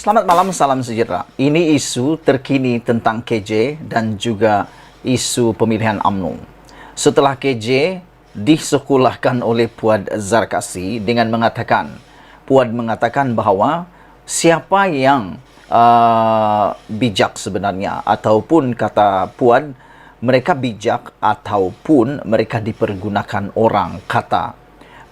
Selamat malam, salam sejahtera. Ini isu terkini tentang KJ dan juga isu pemilihan UMNO. Setelah KJ disekolahkan oleh Puad Zarkasi dengan mengatakan, Puad mengatakan bahawa siapa yang bijak sebenarnya, ataupun kata Puad, mereka bijak ataupun mereka dipergunakan orang, kata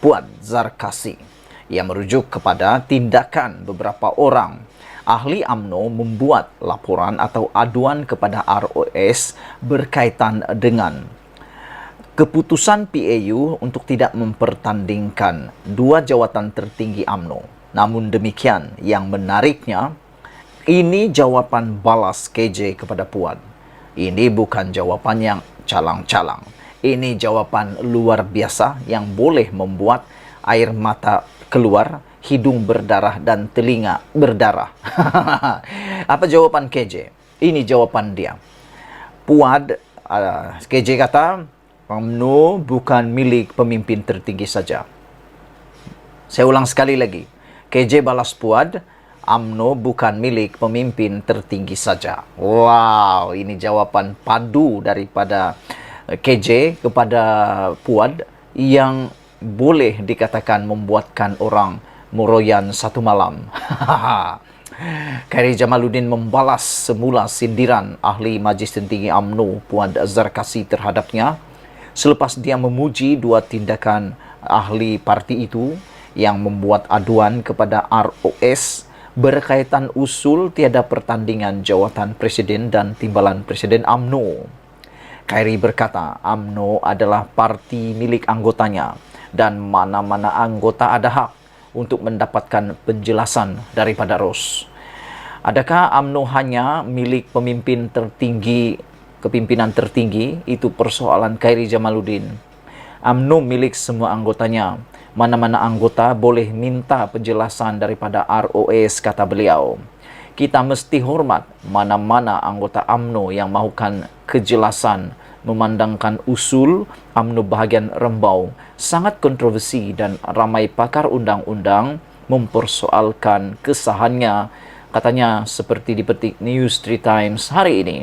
Puad Zarkasi, yang merujuk kepada tindakan beberapa orang ahli UMNO membuat laporan atau aduan kepada ROS berkaitan dengan keputusan PAU untuk tidak mempertandingkan dua jawatan tertinggi UMNO. Namun demikian, yang menariknya, ini jawapan balas KJ kepada Puad. Ini bukan jawapan yang calang-calang. Ini jawapan luar biasa yang boleh membuat air mata keluar, hidung berdarah dan telinga berdarah. Apa jawaban KJ? Ini jawapan dia. Puad, KJ kata, UMNO bukan milik pemimpin tertinggi saja. Saya ulang sekali lagi. KJ balas Puad, UMNO bukan milik pemimpin tertinggi saja. Wow, ini jawapan padu daripada KJ kepada Puad yang boleh dikatakan membuatkan orang meroyan satu malam. Khairi Jamaluddin membalas semula sindiran ahli Majlis Tertinggi UMNO Puad Zarkasi terhadapnya selepas dia memuji dua tindakan ahli parti itu yang membuat aduan kepada ROS berkaitan usul tiada pertandingan jawatan presiden dan timbalan presiden UMNO. Khairi berkata, UMNO adalah parti milik anggotanya dan mana-mana anggota ada hak untuk mendapatkan penjelasan daripada ROS. Adakah UMNO hanya milik pemimpin tertinggi, kepimpinan tertinggi? Itu persoalan Khairi Jamaluddin. UMNO milik semua anggotanya. Mana-mana anggota boleh minta penjelasan daripada ROS, kata beliau. Kita mesti hormat mana-mana anggota UMNO yang mahukan kejelasan, memandangkan usul UMNO bahagian Rembau sangat kontroversi dan ramai pakar undang-undang mempersoalkan kesahannya, katanya seperti dipetik News 3 Times hari ini.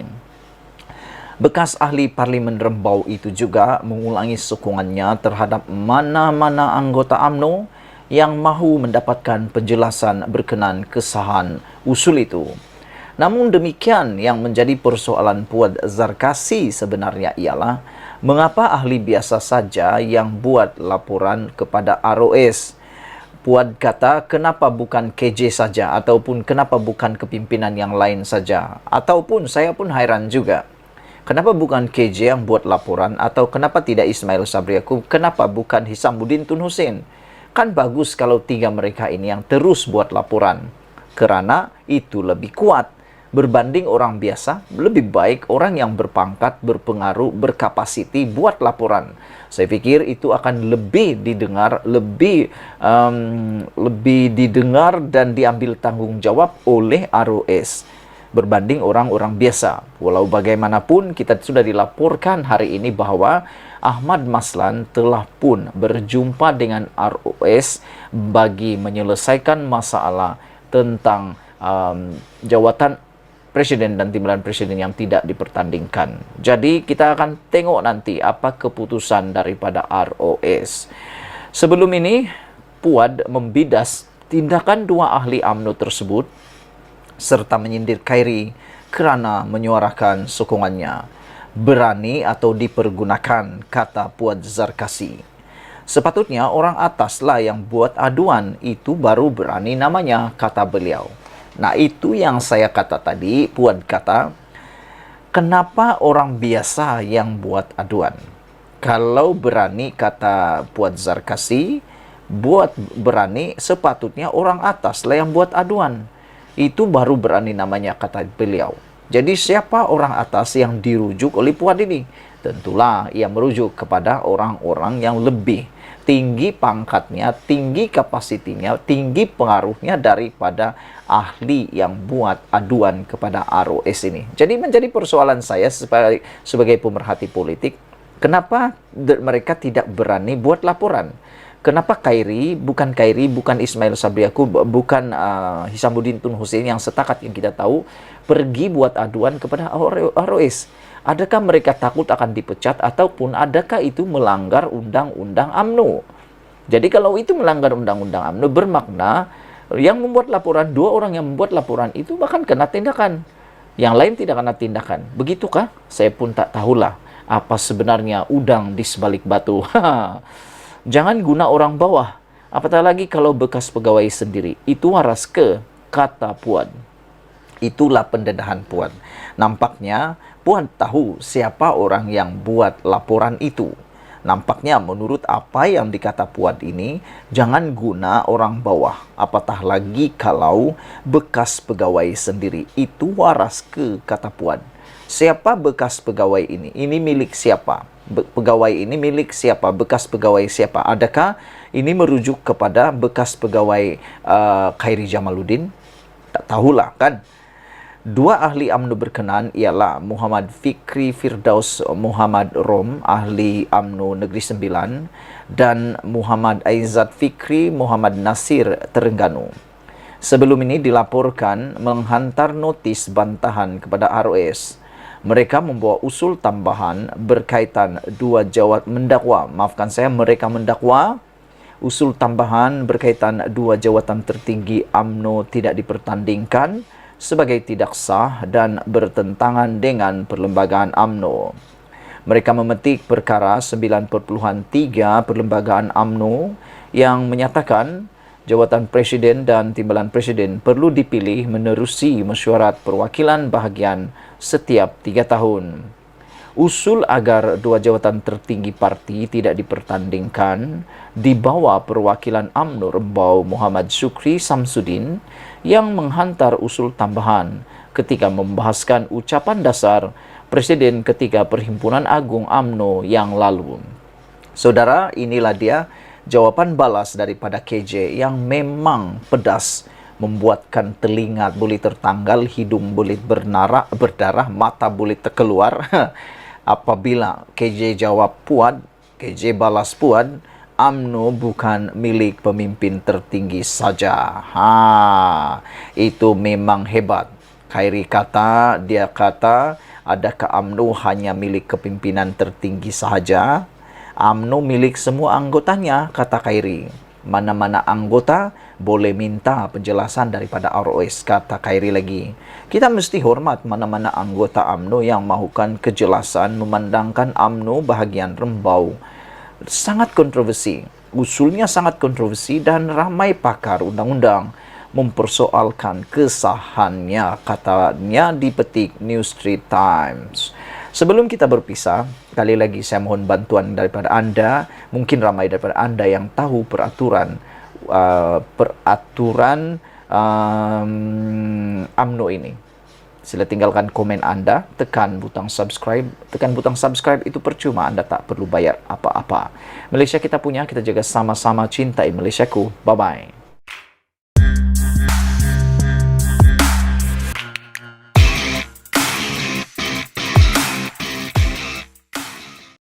Bekas ahli Parlimen Rembau itu juga mengulangi sokongannya terhadap mana-mana anggota UMNO yang mahu mendapatkan penjelasan berkenaan kesahan usul itu. Namun demikian, yang menjadi persoalan Puad Zarkasi sebenarnya ialah mengapa ahli biasa saja yang buat laporan kepada ROS. Puad kata, kenapa bukan KJ saja ataupun kenapa bukan kepimpinan yang lain saja? Ataupun saya pun hairan juga. Kenapa bukan KJ yang buat laporan atau kenapa tidak Ismail Sabri Yaakob? Kenapa bukan Hisamuddin Tun Hussein? Kan bagus kalau tiga mereka ini yang terus buat laporan. Kerana itu lebih kuat. Berbanding orang biasa, lebih baik orang yang berpangkat, berpengaruh, berkapasiti buat laporan. Saya pikir itu akan lebih didengar, lebih didengar dan diambil tanggung jawab oleh ROS berbanding orang-orang biasa. Walau bagaimanapun, kita sudah dilaporkan hari ini bahawa Ahmad Maslan telah pun berjumpa dengan ROS bagi menyelesaikan masalah tentang jawatan presiden dan timbalan presiden yang tidak dipertandingkan. Jadi kita akan tengok nanti apa keputusan daripada ROS. Sebelum ini, Puad membidas tindakan dua ahli UMNO tersebut serta menyindir Khairi kerana menyuarakan sokongannya. Berani atau dipergunakan, kata Puad Zarkasi. Sepatutnya orang ataslah yang buat aduan, itu baru berani namanya, kata beliau. Nah, itu yang saya kata tadi. Puad kata, kenapa orang biasa yang buat aduan? Kalau berani, kata Puad Zarkasi, buat berani sepatutnya orang atas lah yang buat aduan. Itu baru berani namanya, kata beliau. Jadi siapa orang atas yang dirujuk oleh Puad ini? Tentulah ia merujuk kepada orang-orang yang lebih tinggi pangkatnya, tinggi kapasitinya, tinggi pengaruhnya daripada ahli yang buat aduan kepada ROS ini. Jadi menjadi persoalan saya sebagai pemerhati politik, kenapa mereka tidak berani buat laporan? Kenapa Khairi, bukan Ismail Sabri Yaakob, bukan Hisamuddin Tun Hussein yang setakat yang kita tahu pergi buat aduan kepada ROS? Adakah mereka takut akan dipecat ataupun adakah itu melanggar undang-undang UMNO? Jadi kalau itu melanggar undang-undang UMNO bermakna yang membuat laporan, dua orang yang membuat laporan itu bahkan kena tindakan. Yang lain tidak kena tindakan. Begitukah? Saya pun tak tahulah apa sebenarnya udang di sebalik batu. Jangan guna orang bawah. Apatah lagi kalau bekas pegawai sendiri. Itu waras ke, kata Puan. Itulah pendedahan Puan. Nampaknya Puan tahu siapa orang yang buat laporan itu. Nampaknya menurut apa yang dikata Puan ini, jangan guna orang bawah. Apatah lagi kalau bekas pegawai sendiri. Itu waras ke, kata Puan. Siapa bekas pegawai ini? Ini milik siapa? Pegawai ini milik siapa? Bekas pegawai siapa? Adakah ini merujuk kepada bekas pegawai Khairi Jamaluddin? Tak tahulah kan. Dua ahli UMNO berkenan ialah Muhammad Fikri Firdaus Muhammad Rom, ahli UMNO Negeri Sembilan, dan Muhammad Aizat Fikri Muhammad Nasir Terengganu. Sebelum ini dilaporkan menghantar notis bantahan kepada ROS. Mereka membawa usul tambahan berkaitan mereka mendakwa usul tambahan berkaitan dua jawatan tertinggi UMNO tidak dipertandingkan sebagai tidak sah dan bertentangan dengan perlembagaan UMNO. Mereka memetik perkara 9.3 perlembagaan UMNO yang menyatakan jawatan Presiden dan Timbalan Presiden perlu dipilih menerusi mesyuarat perwakilan bahagian setiap 3 tahun. Usul agar dua jawatan tertinggi parti tidak dipertandingkan dibawa perwakilan UMNO Rembau Muhammad Syukri Samsudin yang menghantar usul tambahan ketika membahaskan ucapan dasar Presiden ketika Perhimpunan Agung UMNO yang lalu. Saudara, inilah dia jawaban balas daripada KJ yang memang pedas, membuatkan telinga boleh tertanggal, hidung boleh berdarah, mata boleh terkeluar. Apabila KJ jawab Puan, KJ balas Puan, UMNO bukan milik pemimpin tertinggi saja. Itu memang hebat. Khairi dia kata, adakah UMNO hanya milik kepimpinan tertinggi sahaja? UMNO milik semua anggotanya, kata Khairi. Mana-mana anggota boleh minta penjelasan daripada ROS, kata Khairi lagi. Kita mesti hormat mana-mana anggota UMNO yang mahukan kejelasan memandangkan UMNO bahagian Rembau. Sangat kontroversi. Usulnya sangat kontroversi dan ramai pakar undang-undang mempersoalkan kesahannya, katanya dipetik New Street Times. Sebelum kita berpisah, kali lagi saya mohon bantuan daripada Anda. Mungkin ramai daripada Anda yang tahu peraturan UMNO ini. Sila tinggalkan komen Anda, tekan butang subscribe. Tekan butang subscribe itu percuma, Anda tak perlu bayar apa-apa. Malaysia kita punya, kita jaga sama-sama, cintai Malaysiaku. Bye-bye.